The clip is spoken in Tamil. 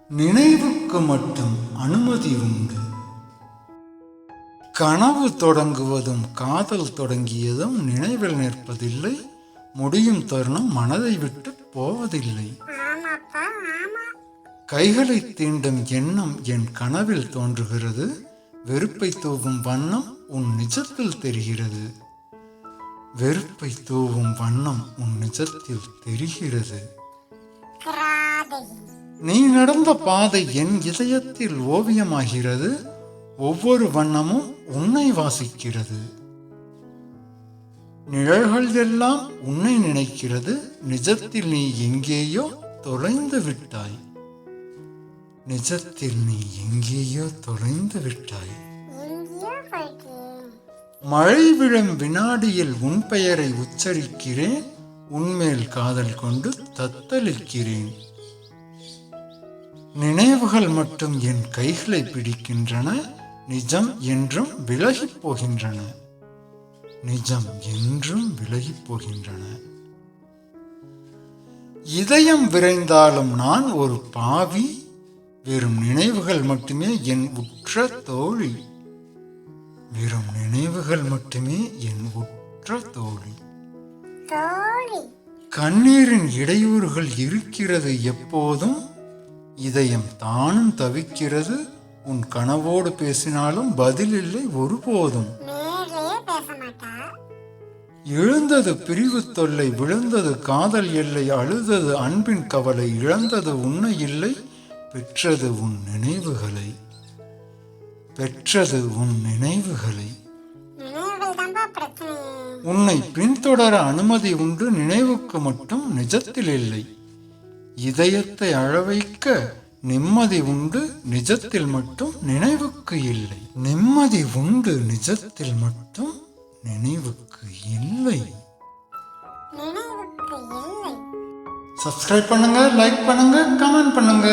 நினைவுக்கு மட்டும் அனுமதி உண்டு. கனவு தொடங்குவதும் காதல் தொடங்கியதும் நினைவில் நிற்பதில்லை. முடியும் தருணம் மனதை விட்டு போவதில்லை. கைகளை தீண்டும் எண்ணம் என் கனவில் தோன்றுகிறது. வெறுப்பை தூவும் வண்ணம் உன் நிஜத்தில் தெரிகிறது. வெறுப்பை தூவும் வண்ணம் உன் நிஜத்தில் தெரிகிறது. நீ நடந்த பாதை என் இதயத்தில் ஓவியமாகிறது. ஒவ்வொரு வண்ணமும் உன்னை வாசிக்கிறது. நிழல்கள் எல்லாம் உன்னை நினைக்கிறது. நிஜத்தில் நீ எங்கேயோ தொலைந்து விட்டாய். நிஜத்தில் நீ எங்கேயோ தொலைந்து விட்டாய். மழை விழும் வினாடியில் உன் பெயரை உச்சரிக்கிறேன். உன்மேல் காதல் கொண்டு தத்தளிக்கிறேன். நினைவுகள் மட்டும் என் கைகளை பிடிக்கின்றன. நிஜம் என்றும் விலகி போகின்றன. நிஜம் என்றும் விலகி போகின்றன. இதயம் விரைந்தாலும் நான் ஒரு பாவி. வெறும் நினைவுகள் மட்டுமே என் உற்ற தோழி. வெறும் நினைவுகள் மட்டுமே என் உற்ற தோழி. கண்ணீரின் இடையூறுகள் இருக்கிறது எப்போதும். இதயம் தானும் தவிக்கிறது. உன் கனவோடு பேசினாலும் பதில் இல்லை ஒருபோதும். எழுந்தது பிரிவு தொல்லை, விழுந்தது காதல் எல்லை, அழுதது அன்பின் கவலை, இழந்தது உன்னை இல்லை, பெற்றது உன் நினைவுகளை. பெற்றது உன் நினைவுகளை. உன்னை பின்தொடர அனுமதி உண்டு. நினைவுக்கு மட்டும் நிஜத்தில் இல்லை. இதயத்தை அழவைக்க நிம்மதி உண்டு. நிஜத்தில் மட்டும் நினைவுக்கு இல்லை. நிம்மதி உண்டு. நிஜத்தில் மட்டும் நினைவுக்கு இல்லை. சப்ஸ்கிரைப் பண்ணுங்க, லைக் பண்ணுங்க, கமெண்ட் பண்ணுங்க.